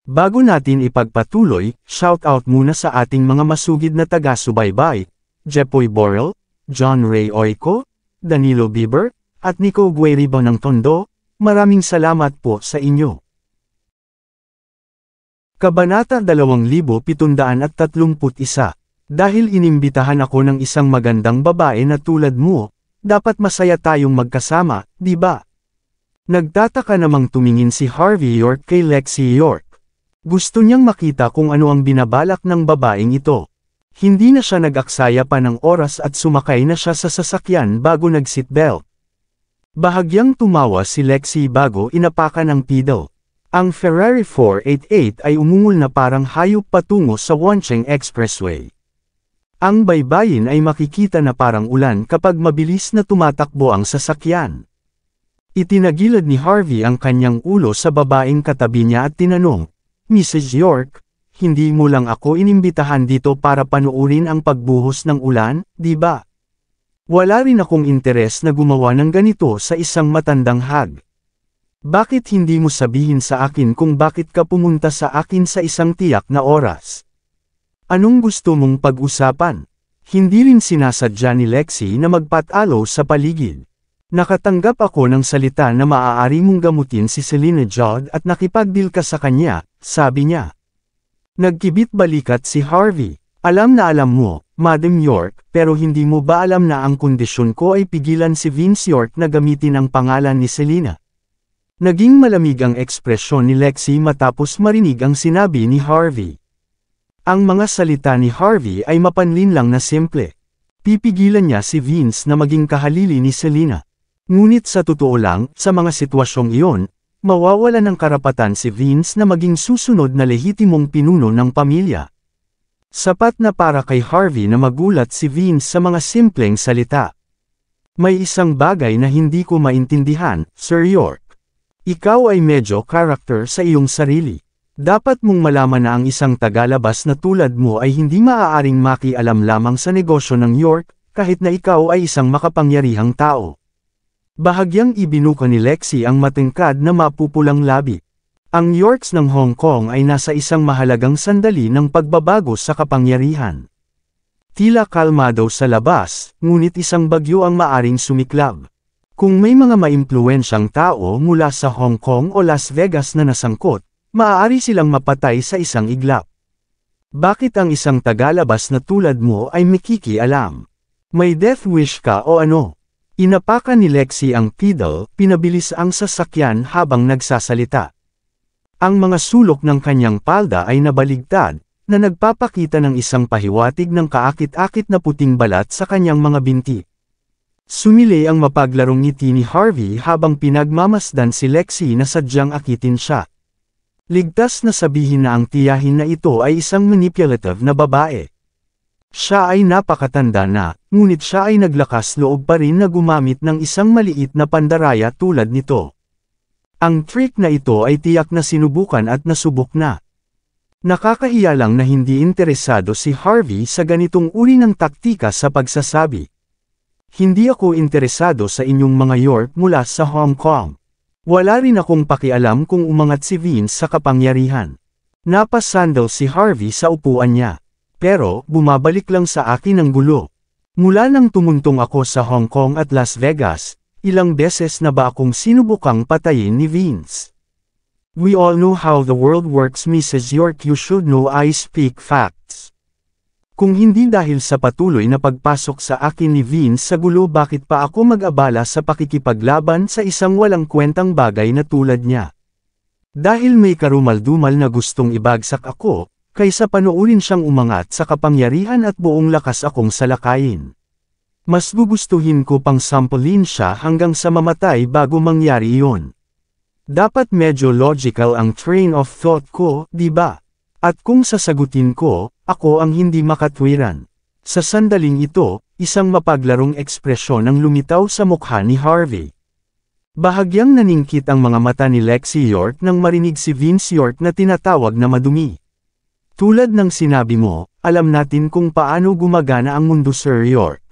Bago natin ipagpatuloy, shoutout muna sa ating mga masugid na taga-subaybay, Jepoy Borel, John Ray Oico, Danilo Bieber, at Nico Gueribo ng Tondo. Maraming salamat po sa inyo. Kabanata 2731. Dahil inimbitahan ako ng isang magandang babae na tulad mo, dapat masaya tayong magkasama, di ba? Nagtataka namang tumingin si Harvey York kay Lexi York. Gusto niyang makita kung ano ang binabalak ng babaeng ito. Hindi na siya nag-aksaya pa ng oras at sumakay na siya sa sasakyan bago nag-seatbelt. Bahagyang tumawa si Lexi bago inapakan ang pedal. Ang Ferrari 488 ay umungol na parang hayop patungo sa Wancheng Expressway. Ang baybayin ay makikita na parang ulan kapag mabilis na tumatakbo ang sasakyan. Itinagilid ni Harvey ang kanyang ulo sa babaeng katabi niya at tinanong, Mrs. York, hindi mo lang ako inimbitahan dito para panuurin ang pagbuhos ng ulan, di ba? Wala rin akong interes na gumawa ng ganito sa isang matandang hag. Bakit hindi mo sabihin sa akin kung bakit ka pumunta sa akin sa isang tiyak na oras? Anong gusto mong pag-usapan? Hindi rin sinasadya ni Lexi na magpatalo sa paligid. Nakatanggap ako ng salita na maaari mong gamutin si Selena Judd at nakipagdeal ka sa kanya, sabi niya. Nagkibit balikat si Harvey. Alam na alam mo, Madam York, pero hindi mo ba alam na ang kondisyon ko ay pigilan si Vince York na gamitin ang pangalan ni Selena? Naging malamig ang ekspresyon ni Lexi matapos marinig ang sinabi ni Harvey. Ang mga salita ni Harvey ay mapanlin lang na simple. Pipigilan niya si Vince na maging kahalili ni Selena. Ngunit sa totoo lang, sa mga sitwasyong iyon, mawawala ng karapatan si Vince na maging susunod na lehitimong pinuno ng pamilya. Sapat na para kay Harvey na magulat si Vince sa mga simpleng salita. May isang bagay na hindi ko maintindihan, Sir York. Ikaw ay medyo character sa iyong sarili. Dapat mong malaman na ang isang tagalabas na tulad mo ay hindi maaaring makialam lamang sa negosyo ng York, kahit na ikaw ay isang makapangyarihang tao. Bahagyang ibinuka ni Lexi ang matingkad na mapupulang labi. Ang Yorks ng Hong Kong ay nasa isang mahalagang sandali ng pagbabago sa kapangyarihan. Tila kalmado sa labas, ngunit isang bagyo ang maaring sumiklab. Kung may mga maimpluwensyang tao mula sa Hong Kong o Las Vegas na nasangkot, maaari silang mapatay sa isang iglap. Bakit ang isang tagalabas na tulad mo ay mikikialam? May death wish ka o ano? Inapakan ni Lexi ang pedal, pinabilis ang sasakyan habang nagsasalita. Ang mga sulok ng kanyang palda ay nabaligtad, na nagpapakita ng isang pahiwatig ng kaakit-akit na puting balat sa kanyang mga binti. Sumili ang mapaglarong ngiti ni Harvey habang pinagmamasdan si Lexi na sadyang akitin siya. Ligtas na sabihin na ang tiyahin na ito ay isang manipulative na babae. Siya ay napakatanda na, ngunit siya ay naglakas loob pa rin na gumamit ng isang maliit na pandaraya tulad nito. Ang trick na ito ay tiyak na sinubukan at nasubok na. Nakakahiya lang na hindi interesado si Harvey sa ganitong uri ng taktika sa pagsasabi. Hindi ako interesado sa inyong mga York mula sa Hong Kong. Wala rin akong pakialam kung umangat si Vince sa kapangyarihan. Napasandal si Harvey sa upuan niya. Pero, bumabalik lang sa akin ang gulo. Mula nang tumuntong ako sa Hong Kong at Las Vegas, ilang beses na ba akong sinubukang patayin ni Vince? We all know how the world works, Mrs. York. You should know I speak facts. Kung hindi dahil sa patuloy na pagpasok sa akin ni Vince sa gulo, bakit pa ako mag-abala sa pakikipaglaban sa isang walang kwentang bagay na tulad niya? Dahil may karumal-dumal na gustong ibagsak ako, kaysa panuurin siyang umangat sa kapangyarihan at buong lakas akong salakayin. Mas gugustuhin ko pang sampulin siya hanggang sa mamatay bago mangyari iyon. Dapat medyo logical ang train of thought ko, di ba? At kung sasagutin ko, ako ang hindi makatwiran. Sa sandaling ito, isang mapaglarong ekspresyon ang lumitaw sa mukha ni Harvey. Bahagyang naningkit ang mga mata ni Lexi York nang marinig si Vince York na tinatawag na madumi. Tulad ng sinabi mo, alam natin kung paano gumagana ang mundo, Sir York.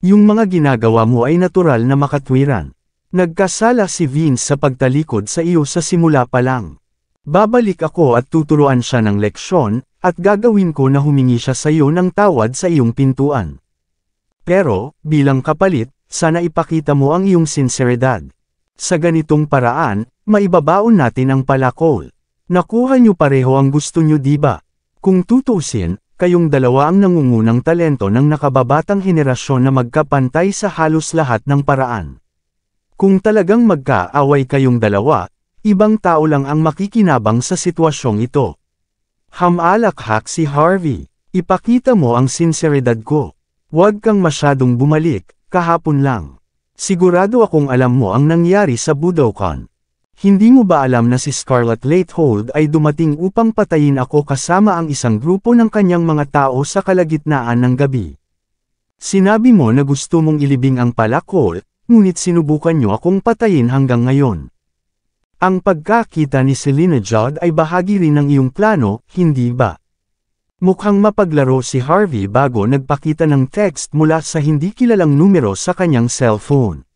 Yung mga ginagawa mo ay natural na makatwiran. Nagkasala si Vince sa pagtalikod sa iyo sa simula pa lang. Babalik ako at tuturuan siya ng leksyon, at gagawin ko na humingi siya sa iyo ng tawad sa iyong pintuan. Pero, bilang kapalit, sana ipakita mo ang iyong sinseridad. Sa ganitong paraan, maibabaon natin ang palakol. Nakuha niyo pareho ang gusto niyo, diba? Kung tutusin, kayong dalawa ang nangungunang talento ng nakababatang henerasyon na magkapantay sa halos lahat ng paraan. Kung talagang magkaaway kayong dalawa, ibang tao lang ang makikinabang sa sitwasyong ito. Hamalakhak si Harvey. Ipakita mo ang sinseridad ko. Huwag kang masyadong bumalik, kahapon lang. Sigurado akong alam mo ang nangyari sa Budokan. Hindi mo ba alam na si Scarlet Latehold ay dumating upang patayin ako kasama ang isang grupo ng kanyang mga tao sa kalagitnaan ng gabi? Sinabi mo na gusto mong ilibing ang palakol, ngunit sinubukan niyo akong patayin hanggang ngayon. Ang pagkakita ni Selena Judd ay bahagi rin ng iyong plano, hindi ba? Mukhang mapaglaro si Harvey bago nagpakita ng text mula sa hindi kilalang numero sa kanyang cellphone.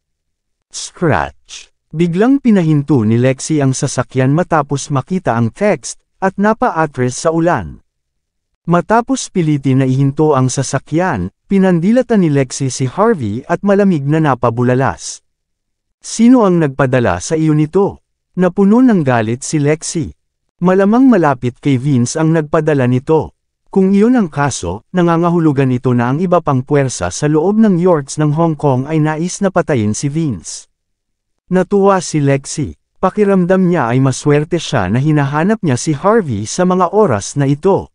Scratch. Biglang pinahinto ni Lexi ang sasakyan matapos makita ang text, at napa-atras sa ulan. Matapos pilitin na ihinto ang sasakyan, pinandilatan ni Lexi si Harvey at malamig na napabulalas. Sino ang nagpadala sa iyo nito? Napuno ng galit si Lexi. Malamang malapit kay Vince ang nagpadala nito. Kung iyon ang kaso, nangangahulugan ito na ang iba pang puwersa sa loob ng Yorks ng Hong Kong ay nais na patayin si Vince. Natuwa si Lexi. Pakiramdam niya ay maswerte siya na hinahanap niya si Harvey sa mga oras na ito.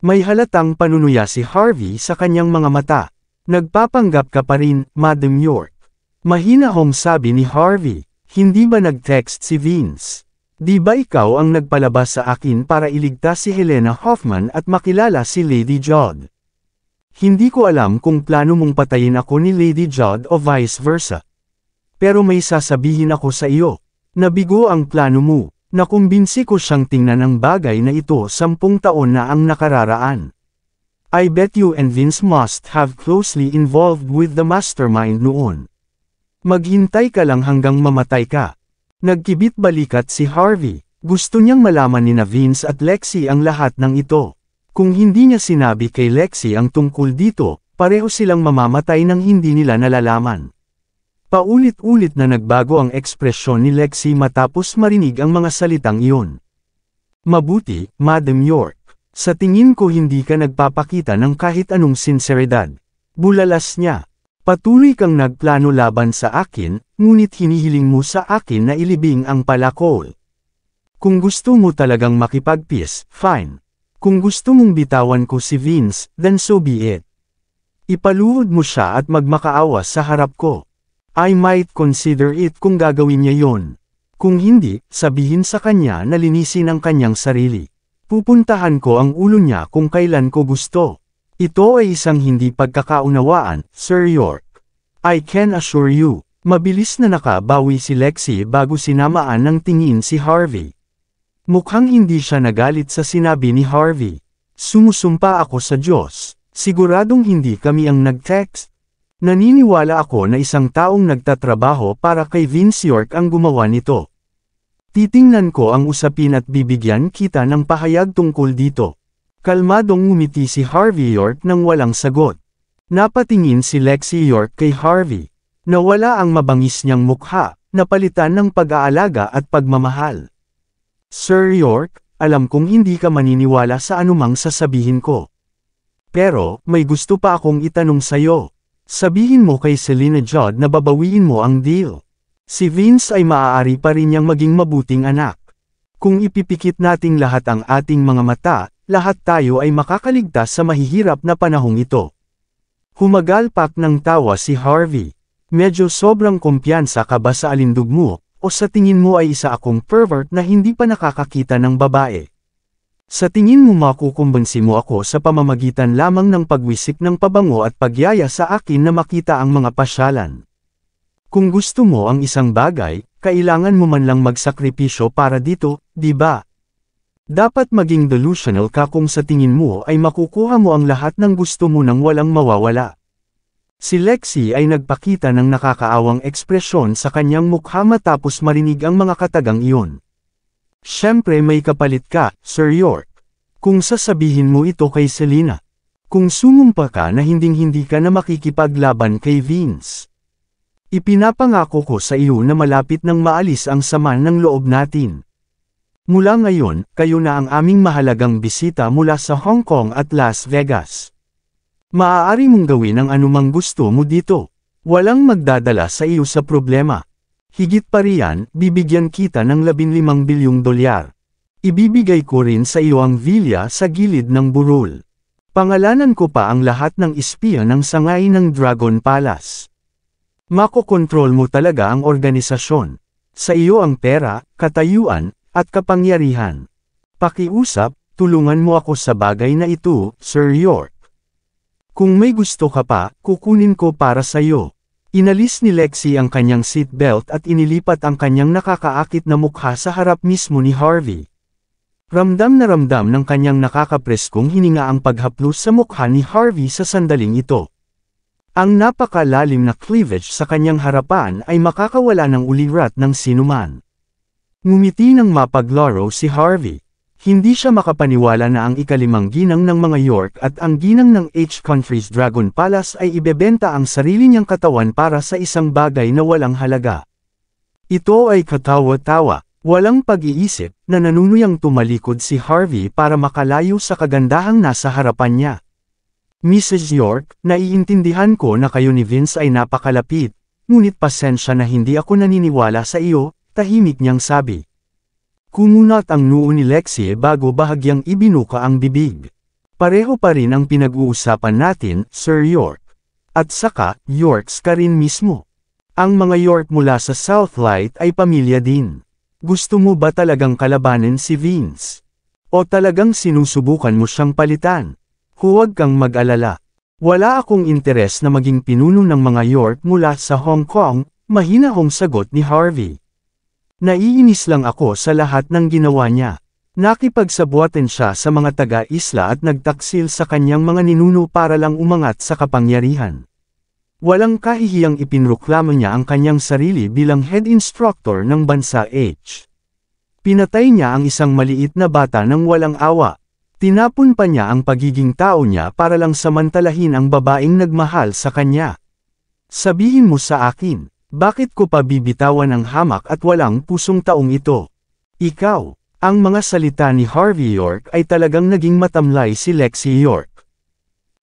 May halatang panunuya si Harvey sa kanyang mga mata. Nagpapanggap ka pa rin, Madam York. Mahinahong sabi ni Harvey. Hindi ba nag-text si Vince? Di ba ikaw ang nagpalabas sa akin para iligtas si Helena Hoffman at makilala si Lady Judd? Hindi ko alam kung plano mong patayin ako ni Lady Judd o vice versa. Pero may sasabihin ako sa iyo. Nabigo ang plano mo. Nakumbinsi ko siyang tingnan ang bagay na ito 10 taon na ang nakararaan. I bet you and Vince must have closely involved with the mastermind noon. Maghintay ka lang hanggang mamatay ka. Nagkibit balikat si Harvey. Gusto niyang malaman ni Vince at Lexi ang lahat ng ito. Kung hindi niya sinabi kay Lexi ang tungkol dito, pareho silang mamamatay nang hindi nila nalalaman. Paulit-ulit na nagbago ang ekspresyon ni Lexi matapos marinig ang mga salitang iyon. Mabuti, Madam York. Sa tingin ko hindi ka nagpapakita ng kahit anong sinseridad. Bulalas niya. Patuloy kang nagplano laban sa akin, ngunit hinihiling mo sa akin na ilibing ang palakol. Kung gusto mo talagang makipag-peace, fine. Kung gusto mong bitawan ko si Vince, then so be it. Ipaluhod mo siya at magmakaawa sa harap ko. I might consider it kung gagawin niya yon. Kung hindi, sabihin sa kanya na linisin ang kanyang sarili. Pupuntahan ko ang ulo niya kung kailan ko gusto. Ito ay isang hindi pagkakaunawaan, Sir York. I can assure you. Mabilis na nakabawi si Lexi bago sinamaan ng tingin si Harvey. Mukhang hindi siya nagalit sa sinabi ni Harvey. Sumusumpa ako sa Diyos. Siguradong hindi kami ang nag-text. Naniniwala ako na isang taong nagtatrabaho para kay Vince York ang gumawa nito. Titingnan ko ang usapin at bibigyan kita ng pahayag tungkol dito. Kalmadong ngumiti si Harvey York nang walang sagot. Napatingin si Lexi York kay Harvey. Nawala ang mabangis niyang mukha, napalitan ng pag-aalaga at pagmamahal. Sir York, alam kong hindi ka maniniwala sa anumang sasabihin ko. Pero, may gusto pa akong itanong sa'yo. Sabihin mo kay Selena Judd na babawiin mo ang deal. Si Vince ay maaari pa rin niyang maging mabuting anak. Kung ipipikit nating lahat ang ating mga mata, lahat tayo ay makakaligtas sa mahihirap na panahong ito. Humagalpak ng tawa si Harvey. Medyo sobrang kumpiyansa ka ba sa alindog mo, o sa tingin mo ay isa akong pervert na hindi pa nakakakita ng babae? Sa tingin mo makukumbansi mo ako sa pamamagitan lamang ng pagwisik ng pabango at pagyaya sa akin na makita ang mga pasyalan. Kung gusto mo ang isang bagay, kailangan mo man lang magsakripisyo para dito, di ba? Dapat maging delusional ka kung sa tingin mo ay makukuha mo ang lahat ng gusto mo nang walang mawawala. Si Lexi ay nagpakita ng nakakaawang ekspresyon sa kanyang mukha matapos marinig ang mga katagang iyon. Siyempre may kapalit ka, Sir York. Kung sasabihin mo ito kay Selena. Kung sumumpa ka na hinding-hindi ka na makikipaglaban kay Vince. Ipinapangako ko sa iyo na malapit nang maalis ang sama ng loob natin. Mula ngayon, kayo na ang aming mahalagang bisita mula sa Hong Kong at Las Vegas. Maaari mong gawin ang anumang gusto mo dito. Walang magdadala sa iyo sa problema. Higit pa riyan, bibigyan kita ng 15 bilyong dolyar. Ibibigay ko rin sa iyo ang villa sa gilid ng burol. Pangalanan ko pa ang lahat ng espiya ng sangay ng Dragon Palace. Makokontrol mo talaga ang organisasyon. Sa iyo ang pera, katayuan, at kapangyarihan. Pakiusap, tulungan mo ako sa bagay na ito, Sir York. Kung may gusto ka pa, kukunin ko para sa iyo. Inalis ni Lexi ang kanyang seatbelt at inilipat ang kanyang nakakaakit na mukha sa harap mismo ni Harvey. Ramdam na ramdam ng kanyang nakakapreskong hininga ang paghaplos sa mukha ni Harvey sa sandaling ito. Ang napakalalim na cleavage sa kanyang harapan ay makakawala ng ulirat ng sinuman. Ngumiti ng mapaglaro si Harvey. Hindi siya makapaniwala na ang ikalimang ginang ng mga York at ang ginang ng H Country's Dragon Palace ay ibebenta ang sarili niyang katawan para sa isang bagay na walang halaga. Ito ay katawa-tawa. Walang pag-iisip na nanunuyang tumalikod si Harvey para makalayo sa kagandahang nasa harapan niya. Mrs. York, naiintindihan ko na kayo ni Vince ay napakalapit, ngunit pasensya na hindi ako naniniwala sa iyo, tahimik niyang sabi. Kumunat ang noo ni Lexi bago bahagyang ibinuka ang bibig. Pareho pa rin ang pinag-uusapan natin, Sir York. At saka, Yorks ka rin mismo. Ang mga York mula sa Southlight ay pamilya din. Gusto mo ba talagang kalabanin si Vince? O talagang sinusubukan mo siyang palitan? Huwag kang mag-alala. Wala akong interes na maging pinuno ng mga York mula sa Hong Kong, mahinahong sagot ni Harvey. Naiinis lang ako sa lahat ng ginawa niya. Nakipagsabuatan siya sa mga taga-isla at nagtaksil sa kanyang mga ninuno para lang umangat sa kapangyarihan. Walang kahihiyang ipinroklamo niya ang kanyang sarili bilang head instructor ng bansa H. Pinatay niya ang isang maliit na bata ng walang awa. Tinapon pa niya ang pagiging tao niya para lang samantalahin ang babaeng nagmahal sa kanya. Sabihin mo sa akin, bakit ko pa bibitawan ang hamak at walang pusong taong ito? Ikaw, ang mga salita ni Harvey York ay talagang naging matamlay si Lexi York.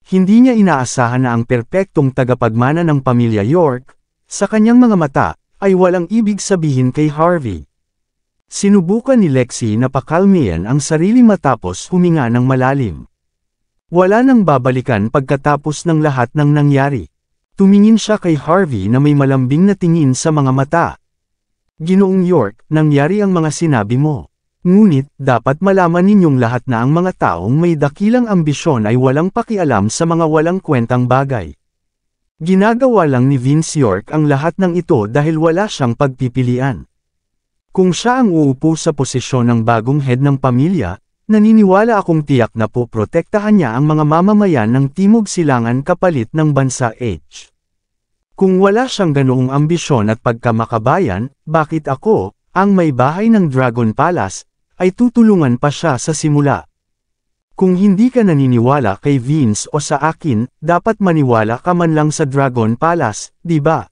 Hindi niya inaasahan na ang perpektong tagapagmana ng pamilya York, sa kanyang mga mata, ay walang ibig sabihin kay Harvey. Sinubukan ni Lexi na pakalmihan ang sarili matapos huminga ng malalim. Wala nang babalikan pagkatapos ng lahat ng nangyari. Tumingin siya kay Harvey na may malambing na tingin sa mga mata. Ginoong York, nangyari ang mga sinabi mo. Ngunit, dapat malaman ninyong lahat na ang mga taong may dakilang ambisyon ay walang pakialam sa mga walang kwentang bagay. Ginagawa lang ni Vince York ang lahat ng ito dahil wala siyang pagpipilian. Kung siya ang uupo sa posisyon ng bagong head ng pamilya, naniniwala akong tiyak na poprotektahan niya ang mga mamamayan ng Timog Silangan kapalit ng bansa H. Kung wala siyang ganoong ambisyon at pagkamakabayan, bakit ako, ang may bahay ng Dragon Palace, ay tutulungan pa siya sa simula? Kung hindi ka naniniwala kay Vince o sa akin, dapat maniwala ka man lang sa Dragon Palace, di ba?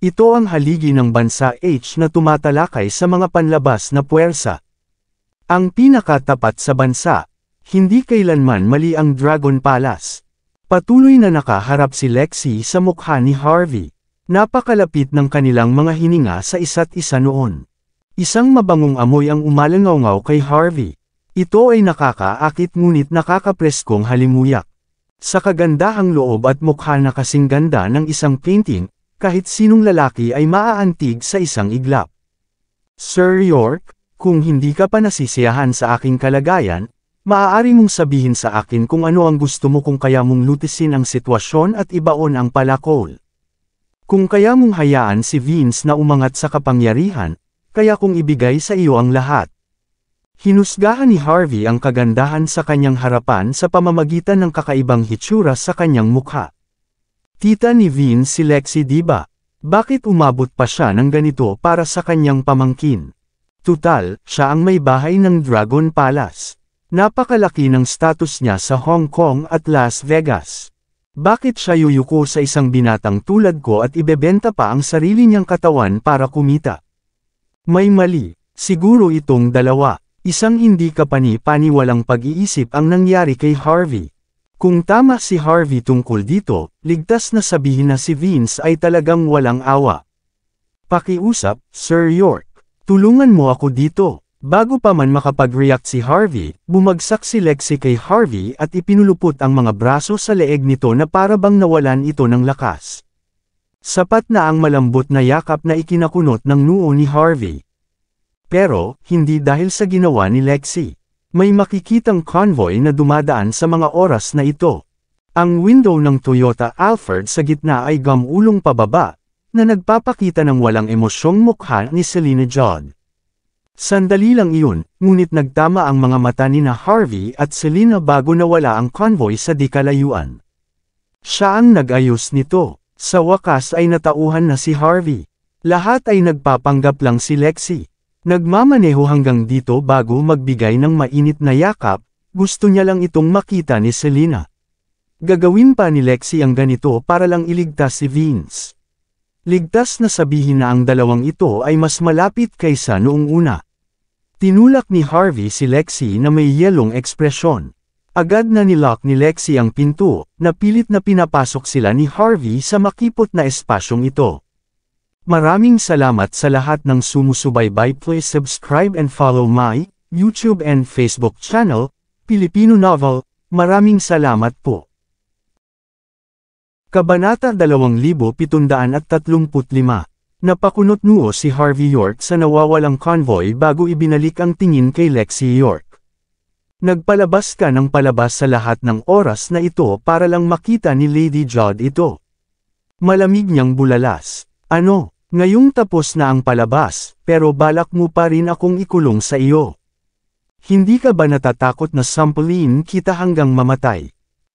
Ito ang haligi ng bansa H na tumatalakay sa mga panlabas na puwersa. Ang pinakatapat sa bansa, hindi kailanman mali ang Dragon Palace. Patuloy na nakaharap si Lexi sa mukha ni Harvey. Napakalapit ng kanilang mga hininga sa isa't isa noon. Isang mabangong amoy ang umalangaw kay Harvey. Ito ay nakakaakit ngunit nakakapreskong halimuyak. Sa kagandahang loob at mukha na kasing ganda ng isang painting, kahit sinong lalaki ay maaantig sa isang iglap. Sir York, kung hindi ka pa nasisiyahan sa aking kalagayan, maaari mong sabihin sa akin kung ano ang gusto mo kung kaya mong lutisin ang sitwasyon at ibaon ang palakol. Kung kaya mong hayaan si Vince na umangat sa kapangyarihan, kaya kong ibigay sa iyo ang lahat. Hinusgahan ni Harvey ang kagandahan sa kanyang harapan sa pamamagitan ng kakaibang hitsura sa kanyang mukha. Tita ni Vince si Lexi, diba? Bakit umabot pa siya ng ganito para sa kanyang pamangkin? Tutal, siya ang may bahay ng Dragon Palace. Napakalaki ng status niya sa Hong Kong at Las Vegas. Bakit siya yuyuko sa isang binatang tulad ko at ibebenta pa ang sarili niyang katawan para kumita? May mali. Siguro itong dalawa. Isang hindi kapani-paniwalang pag-iisip ang nangyari kay Harvey. Kung tama si Harvey tungkol dito, ligtas na sabihin na si Vince ay talagang walang awa. Pakiusap, Sir York. Tulungan mo ako dito. Bago pa man makapag-react si Harvey, bumagsak si Lexi kay Harvey at ipinulupot ang mga braso sa leeg nito na para bang nawalan ito ng lakas. Sapat na ang malambot na yakap na ikinakunot ng noo ni Harvey. Pero, hindi dahil sa ginawa ni Lexi. May makikitang convoy na dumadaan sa mga oras na ito. Ang window ng Toyota Alphard sa gitna ay gamulong pababa, na nagpapakita ng walang emosyong mukha ni Selena Judd. Sandali lang iyon, ngunit nagtama ang mga mata ni na Harvey at Selena bago nawala ang convoy sa di kalayuan. Siya ang nag-ayos nito. Sa wakas ay natauhan na si Harvey. Lahat ay nagpapanggap lang si Lexi. Nagmamaneho hanggang dito bago magbigay ng mainit na yakap, gusto niya lang itong makita ni Selena. Gagawin pa ni Lexi ang ganito para lang iligtas si Vince. Ligtas na sabihin na ang dalawang ito ay mas malapit kaysa noong una. Tinulak ni Harvey si Lexi na may yelong ekspresyon. Agad na nilock ni Lexi ang pinto, na pilit na pinapasok sila ni Harvey sa makipot na espasyong ito. Maraming salamat sa lahat ng sumusubaybay. Please subscribe and follow my YouTube and Facebook channel, Filipino Novel. Maraming salamat po. Kabanata 2735. Napakunot noo si Harvey York sa nawawalang convoy bago ibinalik ang tingin kay Lexi York. Nagpalabas ka ng palabas sa lahat ng oras na ito para lang makita ni Lady Judd ito. Malamig niyang bulalas. Ano, ngayong tapos na ang palabas, pero balak mo pa rin akong ikulong sa iyo. Hindi ka ba natatakot na sampulin kita hanggang mamatay?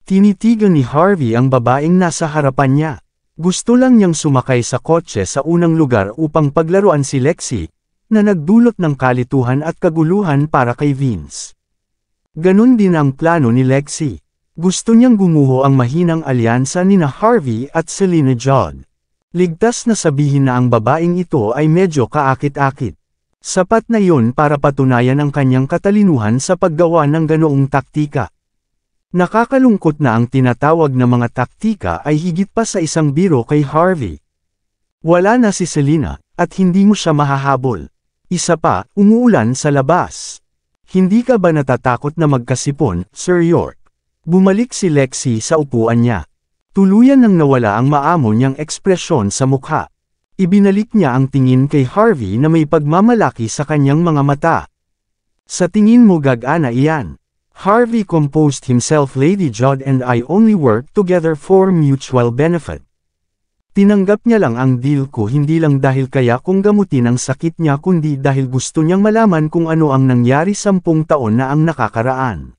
Tinitigan ni Harvey ang babaeng nasa harapan niya. Gusto lang niyang sumakay sa kotse sa unang lugar upang paglaruan si Lexi, na nagdulot ng kalituhan at kaguluhan para kay Vince. Ganon din ang plano ni Lexi. Gusto niyang gumuho ang mahinang alyansa nina Harvey at Selena Judd. Ligtas na sabihin na ang babaeng ito ay medyo kaakit-akit. Sapat na iyon para patunayan ang kanyang katalinuhan sa paggawa ng ganoong taktika. Nakakalungkot na ang tinatawag na mga taktika ay higit pa sa isang biro kay Harvey. Wala na si Selena, at hindi mo siya mahahabol. Isa pa, umuulan sa labas. Hindi ka ba natatakot na magkasipon, Sir York? Bumalik si Lexi sa upuan niya. Tuluyan nang nawala ang maamo niyang ekspresyon sa mukha. Ibinalik niya ang tingin kay Harvey na may pagmamalaki sa kanyang mga mata. Sa tingin mo gagana iyan? Harvey composed himself. Lady Judd and I only work together for mutual benefit. Tinanggap niya lang ang deal ko hindi lang dahil kaya kung gamutin ang sakit niya kundi dahil gusto niyang malaman kung ano ang nangyari 10 taon na ang nakakaraan.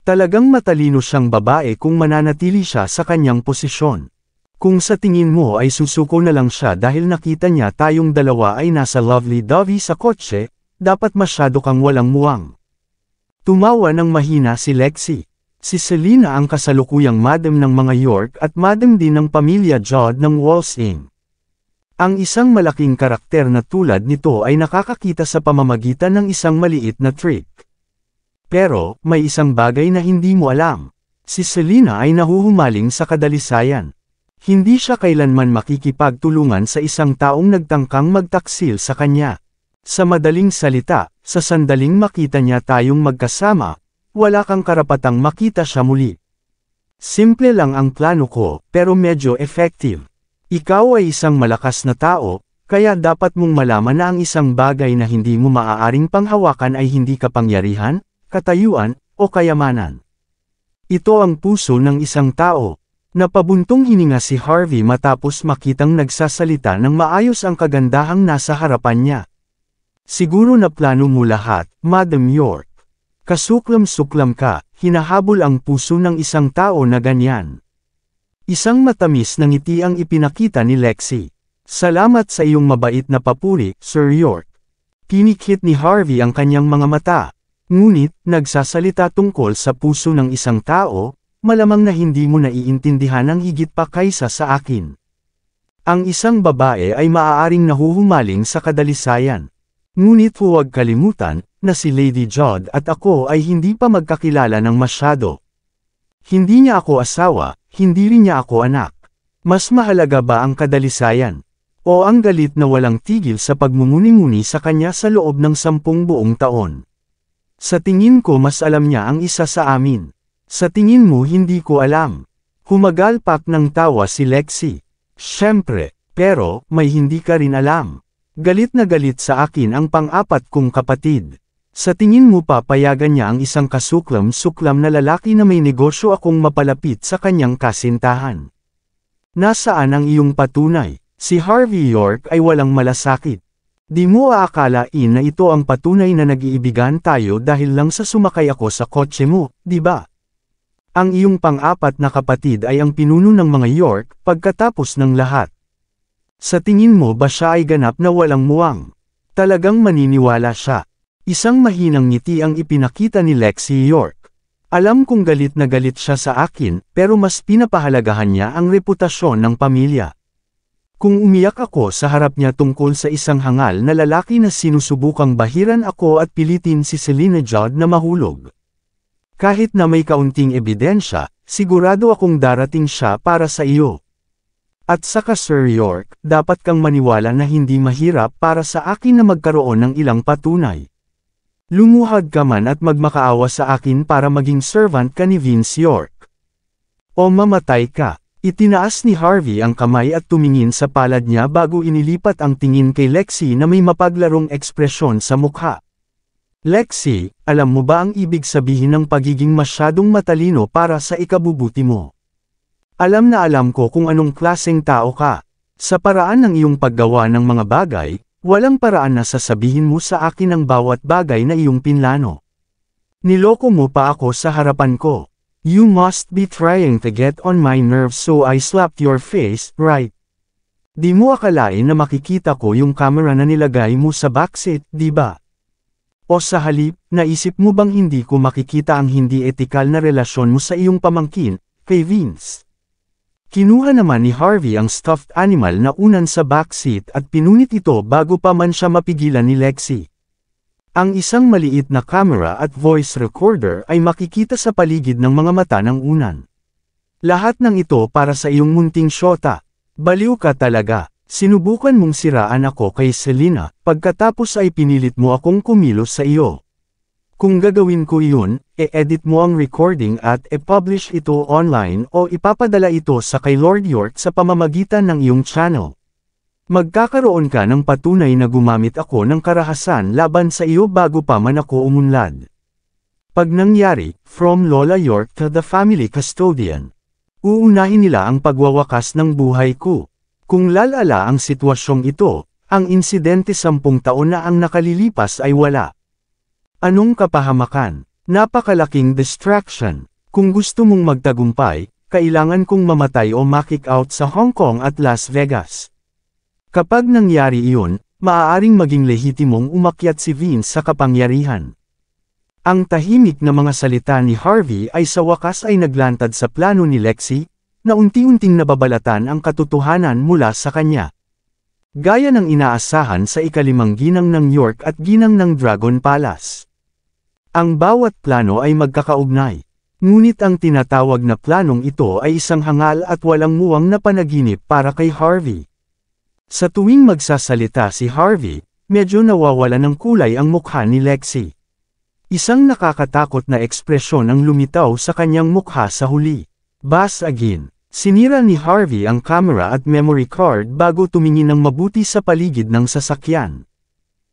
Talagang matalino siyang babae kung mananatili siya sa kanyang posisyon. Kung sa tingin mo ay susuko na lang siya dahil nakita niya tayong dalawa ay nasa lovey-dovey sa kotse, dapat masyado kang walang muwang. Tumawa ng mahina si Lexi. Si Selena ang kasalukuyang madam ng mga York at madam din ng pamilya Judd ng Walsingham. Ang isang malaking karakter na tulad nito ay nakakakita sa pamamagitan ng isang maliit na trick. Pero, may isang bagay na hindi mo alam. Si Selena ay nahuhumaling sa kadalisayan. Hindi siya kailanman makikipagtulungan sa isang taong nagtangkang magtaksil sa kanya. Sa madaling salita, sa sandaling makita niya tayong magkasama, wala kang karapatang makita siya muli. Simple lang ang plano ko, pero medyo effective. Ikaw ay isang malakas na tao, kaya dapat mong malaman na ang isang bagay na hindi mo maaaring panghawakan ay hindi kapangyarihan, katayuan, o kayamanan. Ito ang puso ng isang tao. Napabuntong hininga si Harvey matapos makitang nagsasalita ng maayos ang kagandahang nasa harapan niya. Siguro na plano mo lahat, Madam York. Kasuklam-suklam ka, hinahabol ang puso ng isang tao na ganyan. Isang matamis na ngiti ang ipinakita ni Lexi. Salamat sa iyong mabait na papuri, Sir York. Pinikit ni Harvey ang kanyang mga mata. Ngunit, nagsasalita tungkol sa puso ng isang tao, malamang na hindi mo naiintindihan ang higit pa kaysa sa akin. Ang isang babae ay maaaring nahuhumaling sa kadalisayan. Ngunit huwag kalimutan, na si Lady Jod at ako ay hindi pa magkakilala ng masyado. Hindi niya ako asawa, hindi rin niya ako anak. Mas mahalaga ba ang kadalisayan? O ang galit na walang tigil sa pagmumuni-muni sa kanya sa loob ng 10 buong taon? Sa tingin ko mas alam niya ang isa sa amin. Sa tingin mo hindi ko alam. Humagalpak ng tawa si Lexi. Siyempre, pero, may hindi ka rin alam. Galit na galit sa akin ang pang-apat kong kapatid. Sa tingin mo papayagan niya ang isang kasuklam-suklam na lalaki na may negosyo akong mapalapit sa kanyang kasintahan? Nasaan ang iyong patunay? Si Harvey York ay walang malasakit. Di mo aakalain na ito ang patunay na nag-iibigan tayo dahil lang sa sumakay ako sa kotse mo, di ba? Ang iyong pang-apat na kapatid ay ang pinuno ng mga York pagkatapos ng lahat. Sa tingin mo ba siya ay ganap na walang muwang? Talagang maniniwala siya. Isang mahinang ngiti ang ipinakita ni Lexi York. Alam kong galit na galit siya sa akin, pero mas pinapahalagahan niya ang reputasyon ng pamilya. Kung umiyak ako sa harap niya tungkol sa isang hangal na lalaki na sinusubukang bahiran ako at pilitin si Selena Jod na mahulog. Kahit na may kaunting ebidensya, sigurado akong darating siya para sa iyo. At saka Sir York, dapat kang maniwala na hindi mahirap para sa akin na magkaroon ng ilang patunay. Lumuhad ka man at magmakaawa sa akin para maging servant ka ni Vince York. O mamatay ka. Itinaas ni Harvey ang kamay at tumingin sa palad niya bago inilipat ang tingin kay Lexi na may mapaglarong ekspresyon sa mukha. Lexi, alam mo ba ang ibig sabihin ng pagiging masyadong matalino para sa ikabubuti mo? Alam na alam ko kung anong klaseng tao ka. Sa paraan ng iyong paggawa ng mga bagay, walang paraan na sasabihin mo sa akin ang bawat bagay na iyong pinlano. Niloko mo pa ako sa harapan ko. You must be trying to get on my nerves so I slapped your face, right? Di mo akalain na makikita ko yung camera na nilagay mo sa backseat, di ba? O sa halip, naisip mo bang hindi ko makikita ang hindi etikal na relasyon mo sa iyong pamangkin, kay Vince? Kinuha naman ni Harvey ang stuffed animal na unan sa backseat at pinunit ito bago pa man siya mapigilan ni Lexi. Ang isang maliit na camera at voice recorder ay makikita sa paligid ng mga mata ng unan. Lahat ng ito para sa iyong munting syota. Baliw ka talaga. Sinubukan mong siraan ako kay Selena, pagkatapos ay pinilit mo akong kumilos sa iyo. Kung gagawin ko iyon, e-edit mo ang recording at e-publish ito online o ipapadala ito sa kay Lord York sa pamamagitan ng iyong channel. Magkakaroon ka ng patunay na gumamit ako ng karahasan laban sa iyo bago pa man ako umunlad. Pag nangyari, from Lola York to the family custodian, uunahin nila ang pagwawakas ng buhay ko. Kung lalala ang sitwasyong ito, ang insidente 10 taon na ang nakalilipas ay wala. Anong kapahamakan? Napakalaking distraction. Kung gusto mong magtagumpay, kailangan kong mamatay o ma-kick out sa Hong Kong at Las Vegas. Kapag nangyari iyon, maaaring maging lehitimong umakyat si Vince sa kapangyarihan. Ang tahimik na mga salita ni Harvey ay sa wakas ay naglantad sa plano ni Lexi, na unti-unting nababalatan ang katotohanan mula sa kanya. Gaya ng inaasahan sa ikalimang ginang ng York at ginang ng Dragon Palace. Ang bawat plano ay magkakaugnay. Ngunit ang tinatawag na planong ito ay isang hangal at walang muwang na panaginip para kay Harvey. Sa tuwing magsasalita si Harvey, medyo nawawala ng kulay ang mukha ni Lexi. Isang nakakatakot na ekspresyon ang lumitaw sa kanyang mukha sa huli. Bas again. Sinira ni Harvey ang camera at memory card bago tumingin ng mabuti sa paligid ng sasakyan.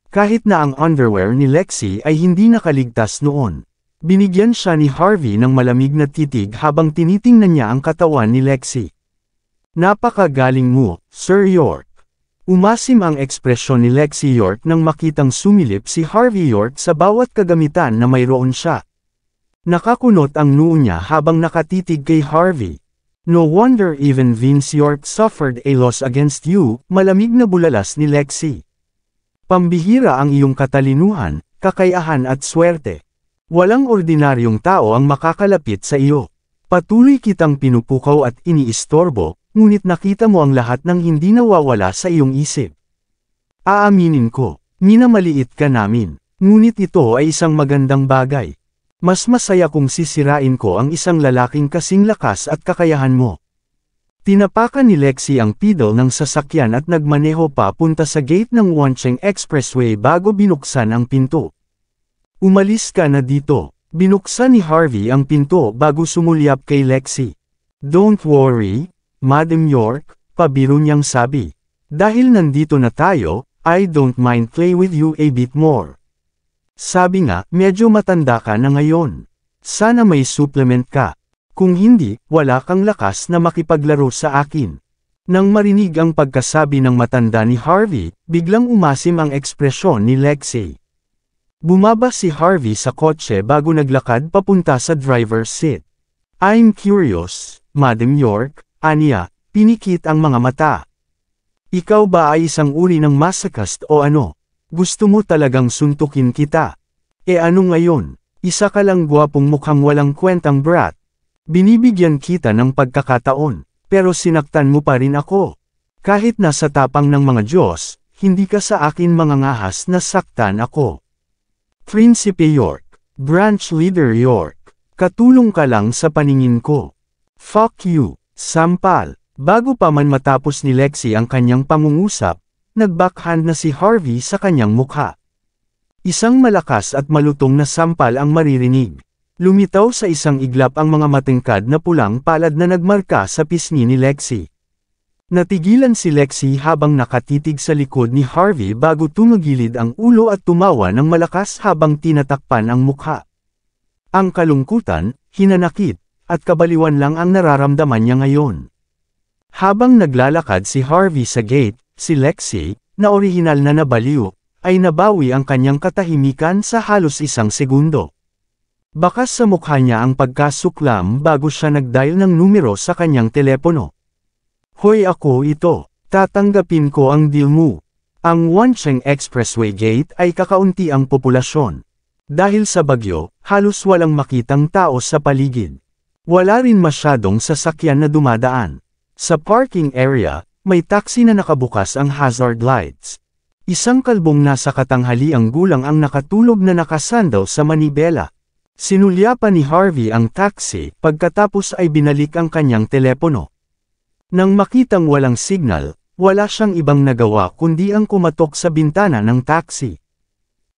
Kahit na ang underwear ni Lexi ay hindi nakaligtas noon. Binigyan siya ni Harvey ng malamig na titig habang tinitingnan niya ang katawan ni Lexi. Napakagaling mo, Sir York. Umasim ang ekspresyon ni Lexi York nang makitang sumilip si Harvey York sa bawat kagamitan na mayroon siya. Nakakunot ang noo niya habang nakatitig kay Harvey. No wonder even Vince York suffered a loss against you, malamig na bulalas ni Lexi. Pambihira ang iyong katalinuhan, kakayahan at swerte. Walang ordinaryong tao ang makakalapit sa iyo. Patuloy kitang pinupukaw at iniistorbo, ngunit nakita mo ang lahat ng hindi nawawala sa iyong isip. Aaminin ko, minamaliit ka namin, ngunit ito ay isang magandang bagay. Mas masaya kung sisirain ko ang isang lalaking kasing lakas at kakayahan mo. Tinapakan ni Lexi ang pedal ng sasakyan at nagmaneho papunta sa gate ng Wancheng Expressway bago binuksan ang pinto. Umalis ka na dito. Binuksan ni Harvey ang pinto bago sumulyap kay Lexi. Don't worry, Madam York, pabiro niyang sabi. Dahil nandito na tayo, I don't mind play with you a bit more. Sabi nga, medyo matanda ka na ngayon. Sana may supplement ka. Kung hindi, wala kang lakas na makipaglaro sa akin. Nang marinig ang pagkasabi ng matanda ni Harvey, biglang umasim ang ekspresyon ni Lexi. Bumaba si Harvey sa kotse bago naglakad papunta sa driver's seat. I'm curious, Madam York, aniya, pinikit ang mga mata. Ikaw ba ay isang uri ng masochist o ano? Gusto mo talagang suntukin kita? E ano ngayon? Isa ka lang gwapong mukhang walang kwentang brat. Binibigyan kita ng pagkakataon, pero sinaktan mo pa rin ako. Kahit nasa tapang ng mga Diyos, hindi ka sa akin mangangahas na saktan ako. Prinsipe York, Branch Leader York, katulong ka lang sa paningin ko. Fuck you, sampal. Bago pa man matapos ni Lexi ang kanyang pangungusap, nagbackhand na si Harvey sa kanyang mukha. Isang malakas at malutong na sampal ang maririnig. Lumitaw sa isang iglap ang mga matingkad na pulang palad na nagmarka sa pisngi ni Lexi. Natigilan si Lexi habang nakatitig sa likod ni Harvey bago tumagilid ang ulo at tumawa ng malakas habang tinatakpan ang mukha. Ang kalungkutan, hinanakit, at kabaliwan lang ang nararamdaman niya ngayon. Habang naglalakad si Harvey sa gate, si Lexi, na orihinal na nabaliw, ay nabawi ang kanyang katahimikan sa halos isang segundo. Bakas sa mukha niya ang pagkasuklam bago siya nagdial ng numero sa kanyang telepono. Hoy ako ito, tatanggapin ko ang deal mo. Ang Wancheng Expressway Gate ay kakaunti ang populasyon. Dahil sa bagyo, halos walang makitang tao sa paligid. Wala rin masyadong sasakyan na dumadaan. Sa parking area, may taxi na nakabukas ang hazard lights. Isang kalbong nasa katanghaliang gulang ang nakatulog na nakasandal sa manibela. Sinulyapan ni Harvey ang taxi, pagkatapos ay binalik ang kanyang telepono. Nang makitang walang signal, wala siyang ibang nagawa kundi ang kumatok sa bintana ng taxi.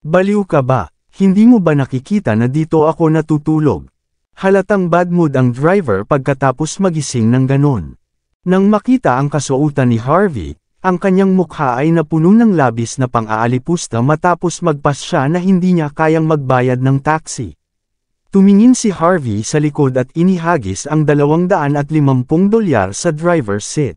Baliw ka ba? Hindi mo ba nakikita na dito ako natutulog? Halatang bad mood ang driver pagkatapos magising ng ganon. Nang makita ang kasuotan ni Harvey, ang kanyang mukha ay napuno ng labis na pang-aalipusta matapos magpas siya na hindi niya kayang magbayad ng taxi. Tumingin si Harvey sa likod at inihagis ang $250 sa driver's seat.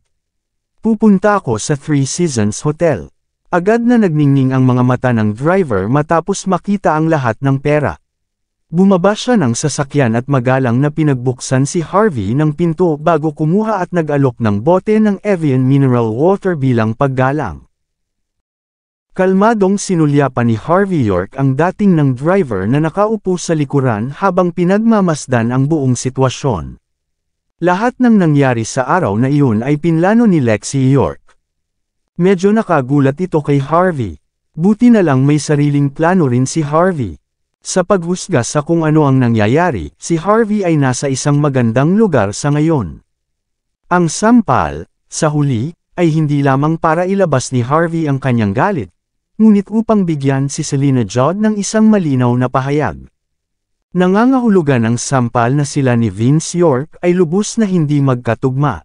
Pupunta ako sa Three Seasons Hotel. Agad na nagningning ang mga mata ng driver matapos makita ang lahat ng pera. Bumaba siya ng sasakyan at magalang na pinagbuksan si Harvey ng pinto bago kumuha at nag-alok ng bote ng Evian Mineral Water bilang paggalang. Kalmadong sinulyapan ni Harvey York ang dating ng driver na nakaupo sa likuran habang pinagmamasdan ang buong sitwasyon. Lahat ng nangyari sa araw na iyon ay pinlano ni Lexi York. Medyo nakagulat ito kay Harvey. Buti na lang may sariling plano rin si Harvey. Sa paghusga sa kung ano ang nangyayari, si Harvey ay nasa isang magandang lugar sa ngayon. Ang sampal, sa huli, ay hindi lamang para ilabas ni Harvey ang kanyang galit, ngunit upang bigyan si Selena Judd ng isang malinaw na pahayag. Nangangahulugan ang sampal na sila ni Vince York ay lubos na hindi magkatugma.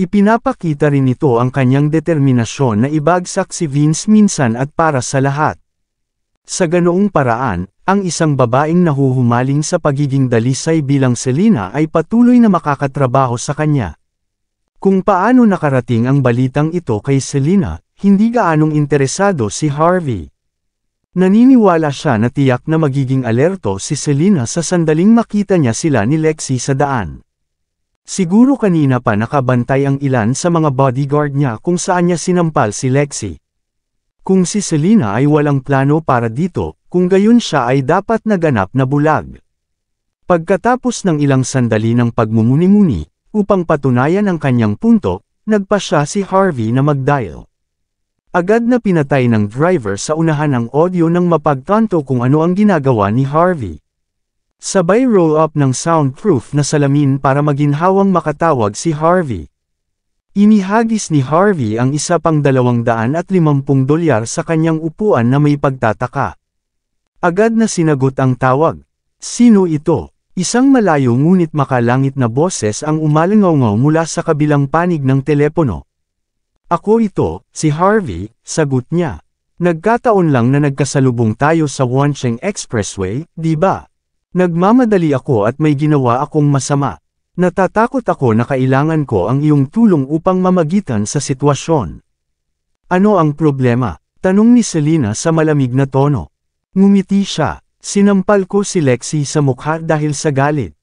Ipinapakita rin ito ang kanyang determinasyon na ibagsak si Vince minsan at para sa lahat. Sa ganoong paraan, ang isang babaeng nahuhumaling sa pagiging dalisay bilang Selena ay patuloy na makakatrabaho sa kanya. Kung paano nakarating ang balitang ito kay Selena, hindi gaanong interesado si Harvey. Naniniwala siya na tiyak na magiging alerto si Selena sa sandaling makita niya sila ni Lexi sa daan. Siguro kanina pa nakabantay ang ilan sa mga bodyguard niya kung saan niya sinampal si Lexi. Kung si Selena ay walang plano para dito, kung gayon siya ay dapat naganap na bulag. Pagkatapos ng ilang sandali ng pagmumuni-muni, upang patunayan ang kanyang punto, nagpa siya si Harvey na mag-dial. Agad na pinatay ng driver sa unahan ang audio nang mapagtanto kung ano ang ginagawa ni Harvey. Sabay roll-up ng soundproof na salamin para maginhawang makatawag si Harvey. Inihagis ni Harvey ang isa pang $250 sa kanyang upuan na may pagtataka. Agad na sinagot ang tawag. Sino ito? Isang malayo ngunit makalangit na boses ang umalangaw mula sa kabilang panig ng telepono. Ako ito, si Harvey, sagot niya. Nagkataon lang na nagkasalubong tayo sa Wancheng Expressway, di ba? Nagmamadali ako at may ginawa akong masama. Natatakot ako na kailangan ko ang iyong tulong upang mamagitan sa sitwasyon. Ano ang problema? Tanong ni Selena sa malamig na tono. Ngumiti siya. Sinampal ko si Lexi sa mukha dahil sa galit.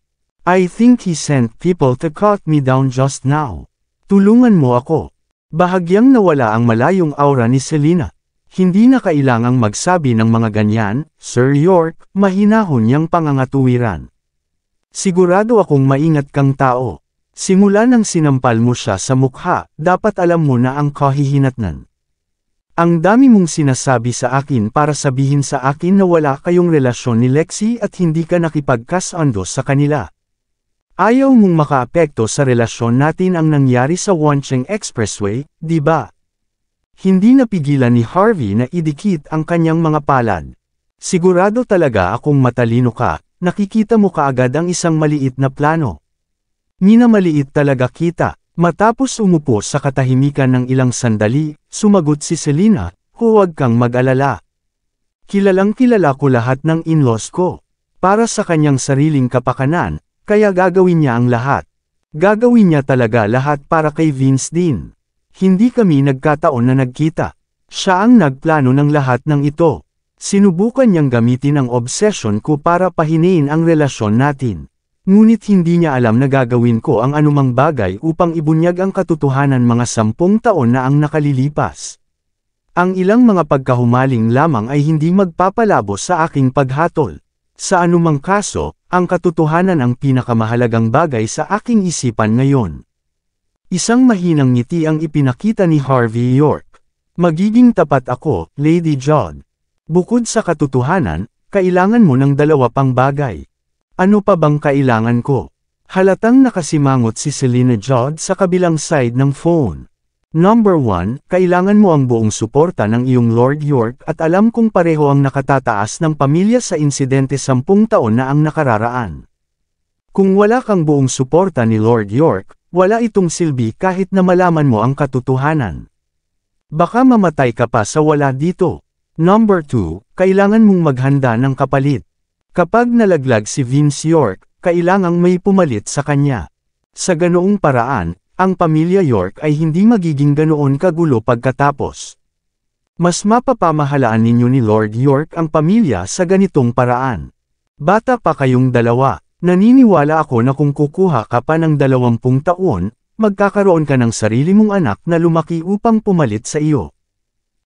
I think he sent people to cut me down just now. Tulungan mo ako. Bahagyang nawala ang malayong aura ni Selena. Hindi na kailangang magsabi ng mga ganyan, Sir York, mahinahon niyang pangangatuwiran. Sigurado akong maingat kang tao. Simula nang sinampal mo siya sa mukha, dapat alam mo na ang kahihinatnan. Ang dami mong sinasabi sa akin para sabihin sa akin na wala kayong relasyon ni Lexi at hindi ka nakipagkasundo sa kanila. Ayaw mong makaapekto sa relasyon natin ang nangyari sa Wancheng Expressway, di ba? Hindi napigilan ni Harvey na idikit ang kanyang mga palad. Sigurado talaga akong matalino ka, nakikita mo kaagad ang isang maliit na plano. Minamaliit talaga kita. Matapos umupo sa katahimikan ng ilang sandali, sumagot si Selena, huwag kang mag-alala. Kilalang kilala ko lahat ng in-laws ko. Para sa kanyang sariling kapakanan, kaya gagawin niya ang lahat. Gagawin niya talaga lahat para kay Vince din. Hindi kami nagkataon na nagkita. Siya ang nagplano ng lahat ng ito. Sinubukan niyang gamitin ang obsession ko para pahiniin ang relasyon natin. Ngunit hindi niya alam na gagawin ko ang anumang bagay upang ibunyag ang katotohanan mga 10 taon na ang nakalilipas. Ang ilang mga pagkahumaling lamang ay hindi magpapalabo sa aking paghatol. Sa anumang kaso, ang katotohanan ang pinakamahalagang bagay sa aking isipan ngayon. Isang mahinang ngiti ang ipinakita ni Harvey York. Magiging tapat ako, Lady Judd. Bukod sa katotohanan, kailangan mo ng 2 pang bagay. Ano pa bang kailangan ko? Halatang nakasimangot si Selena Judd sa kabilang side ng phone. Number 1, kailangan mo ang buong suporta ng iyong Lord York at alam kong pareho ang nakatataas ng pamilya sa insidente 10 taon na ang nakararaan. Kung wala kang buong suporta ni Lord York, wala itong silbi kahit na malaman mo ang katotohanan. Baka mamatay ka pa sa wala dito. Number 2, kailangan mong maghanda ng kapalit. Kapag nalaglag si Vince York, kailangang may pumalit sa kanya. Sa ganoong paraan, ang pamilya York ay hindi magiging ganoon kagulo pagkatapos. Mas mapapamahalaan ninyo ni Lord York ang pamilya sa ganitong paraan. Bata pa kayong dalawa, naniniwala ako na kung kukuha ka pa ng 20 taon, magkakaroon ka ng sarili mong anak na lumaki upang pumalit sa iyo.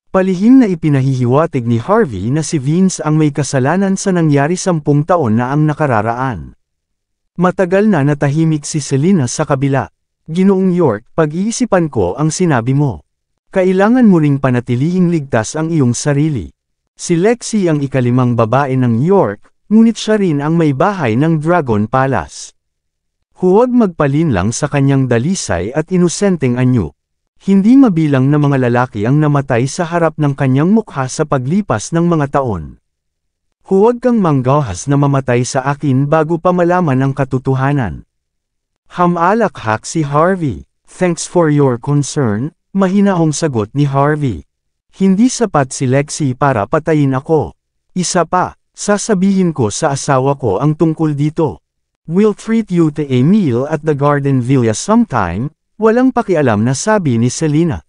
Palihim na ipinahihiwatig ni Harvey na si Vince ang may kasalanan sa nangyari 10 taon na ang nakararaan. Matagal na natahimik si Selena sa kabila. Ginoong York, pag-iisipan ko ang sinabi mo. Kailangan mo ring panatilihing ligtas ang iyong sarili. Si Lexi ang ika-5 babae ng York, ngunit siya rin ang may bahay ng Dragon Palace. Huwag magpalinlang sa kanyang dalisay at inosenteng anyo. Hindi mabilang na mga lalaki ang namatay sa harap ng kanyang mukha sa paglipas ng mga taon. Huwag kang manggahas na mamatay sa akin bago pa malaman ang katotohanan. Hamalakhak si Harvey. Thanks for your concern, mahinahong sagot ni Harvey. Hindi sapat si Lexi para patayin ako. Isa pa, sasabihin ko sa asawa ko ang tungkol dito. We'll treat you to a meal at the Garden Villa sometime. Walang pakialam na sabi ni Selena.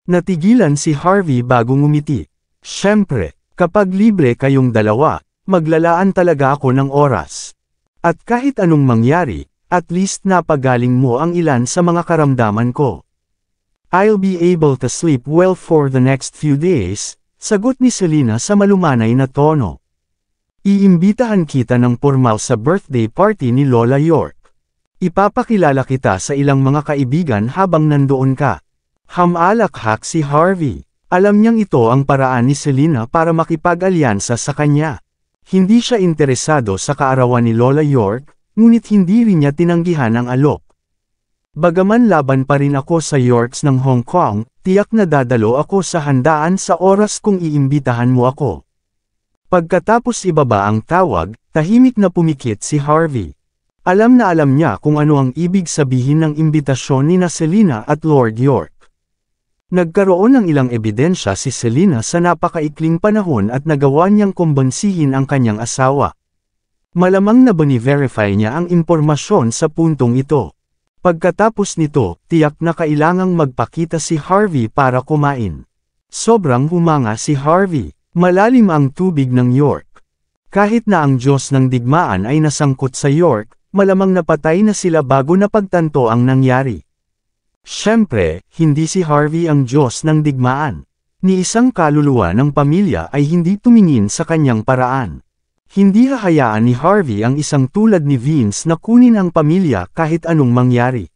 Natigilan si Harvey bago ngumiti. Siyempre, kapag libre kayong dalawa, maglalaan talaga ako ng oras. At kahit anong mangyari, at least napagaling mo ang ilan sa mga karamdaman ko. I'll be able to sleep well for the next few days, sagot ni Selena sa malumanay na tono. Iimbitahan kita ng pormal sa birthday party ni Lola York. Ipapakilala kita sa ilang mga kaibigan habang nandoon ka. Hamalakhak si Harvey. Alam niyang ito ang paraan ni Selena para makipag-alyansa sa kanya. Hindi siya interesado sa kaarawan ni Lola York, ngunit hindi rin niya tinanggihan ang alok. Bagaman laban pa rin ako sa Yorks ng Hong Kong, tiyak na dadalo ako sa handaan sa oras kung iimbitahan mo ako. Pagkatapos ibaba ang tawag, tahimik na pumikit si Harvey. Alam na alam niya kung ano ang ibig sabihin ng imbitasyon ni na Selena at Lord York. Nagkaroon ng ilang ebidensya si Selena sa napakaikling panahon at nagawa niyang kumbansihin ang kanyang asawa. Malamang na bani-verify niya ang impormasyon sa puntong ito. Pagkatapos nito, tiyak na kailangang magpakita si Harvey para kumain. Sobrang humanga si Harvey. Malalim ang tubig ng York. Kahit na ang Diyos ng digmaan ay nasangkot sa York, malamang napatay na sila bago napagtanto ang nangyari. Siyempre, hindi si Harvey ang Diyos ng digmaan. Ni isang kaluluwa ng pamilya ay hindi tumingin sa kanyang paraan. Hindi hahayaan ni Harvey ang isang tulad ni Vince na kunin ang pamilya kahit anong mangyari.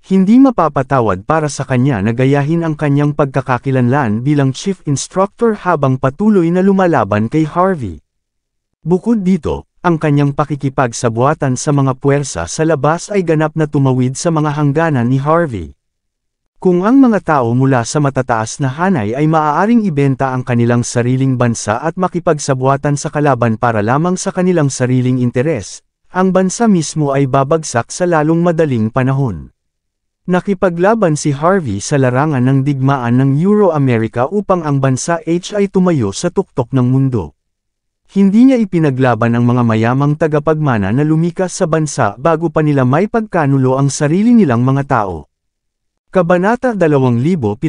Hindi mapapatawad para sa kanya na gayahin ang kanyang pagkakakilanlan bilang chief instructor habang patuloy na lumalaban kay Harvey. Bukod dito, ang kanyang pakikipagsabuatan sa mga puwersa sa labas ay ganap na tumawid sa mga hangganan ni Harvey. Kung ang mga tao mula sa matataas na hanay ay maaaring ibenta ang kanilang sariling bansa at makipagsabuatan sa kalaban para lamang sa kanilang sariling interes, ang bansa mismo ay babagsak sa lalong madaling panahon. Nakipaglaban si Harvey sa larangan ng digmaan ng Euro-America upang ang bansa ay tumayo sa tuktok ng mundo. Hindi niya ipinaglaban ang mga mayamang tagapagmana na lumikas sa bansa bago pa nila may pagkanulo ang sarili nilang mga tao. Kabanata 2740.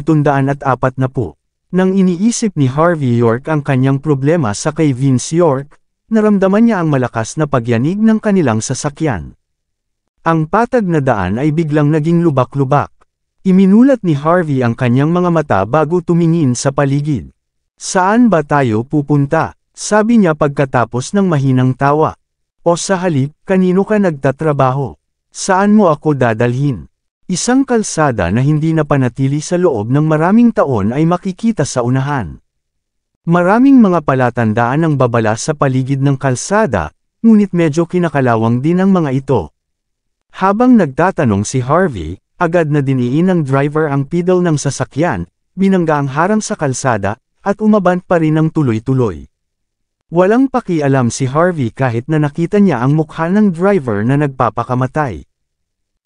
Nang iniisip ni Harvey York ang kanyang problema sa kay Vince York, naramdaman niya ang malakas na pagyanig ng kanilang sasakyan. Ang patag na daan ay biglang naging lubak-lubak. Iminulat ni Harvey ang kanyang mga mata bago tumingin sa paligid. Saan ba tayo pupunta? Sabi niya pagkatapos ng mahinang tawa. O sa halip, kanino ka nagtatrabaho? Saan mo ako dadalhin? Isang kalsada na hindi napanatili sa loob ng maraming taon ay makikita sa unahan. Maraming mga palatandaan ng babala sa paligid ng kalsada, ngunit medyo kinakalawang din ang mga ito. Habang nagtatanong si Harvey, agad na diniin ng driver ang pedal ng sasakyan, binangga ang harang sa kalsada, at umabant pa rin ng tuloy-tuloy. Walang pakialam si Harvey kahit na nakita niya ang mukha ng driver na nagpapakamatay.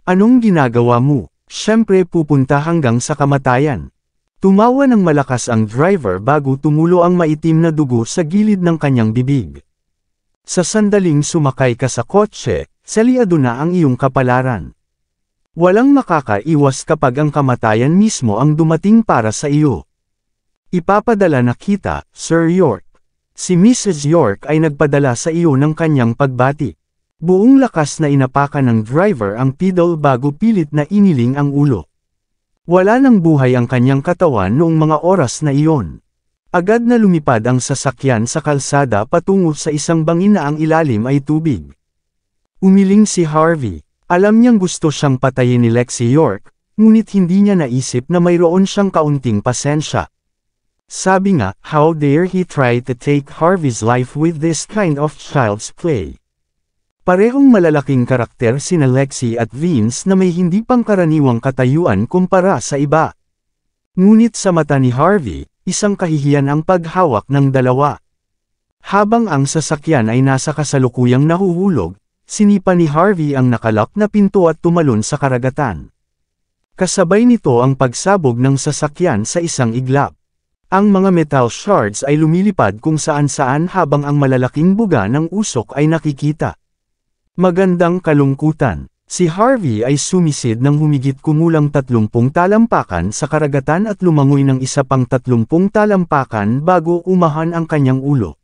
Anong ginagawa mo? Siyempre pupunta hanggang sa kamatayan. Tumawa ng malakas ang driver bago tumulo ang maitim na dugo sa gilid ng kanyang bibig. Sa sandaling sumakay ka sa kotse, saliado na ang iyong kapalaran. Walang makakaiwas kapag ang kamatayan mismo ang dumating para sa iyo. Ipapadala na kita, Sir York. Si Mrs. York ay nagpadala sa iyo ng kanyang pagbati. Buong lakas na inapakan ng driver ang pedal bago pilit na iniling ang ulo. Wala nang buhay ang kanyang katawan noong mga oras na iyon. Agad na lumipad ang sasakyan sa kalsada patungo sa isang bangin na ang ilalim ay tubig. Umiling si Harvey. Alam niyang gusto siyang patayin ni Lexi York, ngunit hindi niya naisip na mayroon siyang kaunting pasensya. Sabi nga, how dare he try to take Harvey's life with this kind of child's play. Parehong malalaking karakter sina Lexi at Vince na may hindi pangkaraniwang katayuan kumpara sa iba. Ngunit sa mata ni Harvey, isang kahihiyan ang paghawak ng dalawa. Habang ang sasakyan ay nasa kasalukuyang nahuhulog, sinipa ni Harvey ang nakalak na pinto at tumalon sa karagatan. Kasabay nito ang pagsabog ng sasakyan sa isang iglap. Ang mga metal shards ay lumilipad kung saan-saan habang ang malalaking buga ng usok ay nakikita. Magandang kalungkutan. Si Harvey ay sumisid ng humigit kumulang 30 talampakan sa karagatan at lumangoy ng isa pang 30 talampakan bago umahan ang kanyang ulo.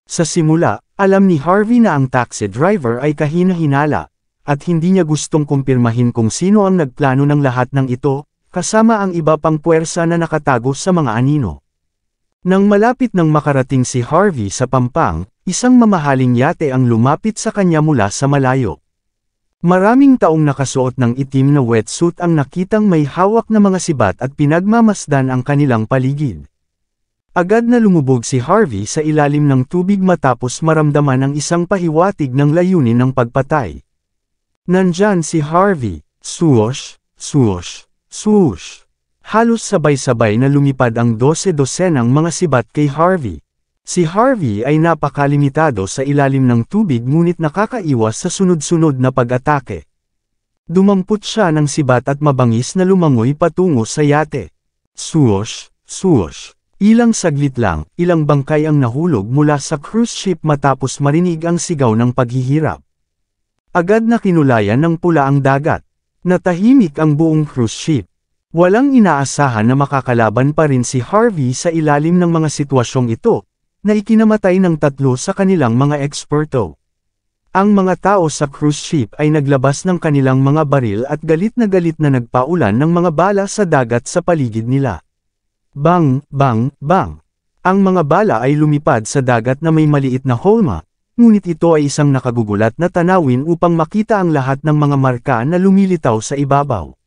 Sa simula, alam ni Harvey na ang taxi driver ay kahina-hinala, at hindi niya gustong kumpirmahin kung sino ang nagplano ng lahat ng ito, kasama ang iba pang puwersa na nakatago sa mga anino. Nang malapit nang makarating si Harvey sa pampang, isang mamahaling yate ang lumapit sa kanya mula sa malayo. Maraming taong nakasuot ng itim na wetsuit ang nakitang may hawak na mga sibat at pinagmamasdan ang kanilang paligid. Agad na lumubog si Harvey sa ilalim ng tubig matapos maramdaman ang isang pahiwatig ng layunin ng pagpatay. Nandyan si Harvey, swoosh, swoosh, swoosh. Halos sabay-sabay na lumipad ang 12-dosenang mga sibat kay Harvey. Si Harvey ay napakalimitado sa ilalim ng tubig ngunit nakakaiwas sa sunod-sunod na pag-atake. Dumampot siya ng sibat at mabangis na lumangoy patungo sa yate. Swoosh, swoosh. Ilang saglit lang, ilang bangkay ang nahulog mula sa cruise ship matapos marinig ang sigaw ng paghihirap. Agad na kinulayan ng pula ang dagat. Natahimik ang buong cruise ship. Walang inaasahan na makakalaban pa rin si Harvey sa ilalim ng mga sitwasyong ito, na ikinamatay ng 3 sa kanilang mga eksperto. Ang mga tao sa cruise ship ay naglabas ng kanilang mga baril at galit na nagpaulan ng mga bala sa dagat sa paligid nila. Bang, bang, bang! Ang mga bala ay lumipad sa dagat na may maliit na holma, ngunit ito ay isang nakagugulat na tanawin upang makita ang lahat ng mga marka na lumilitaw sa ibabaw.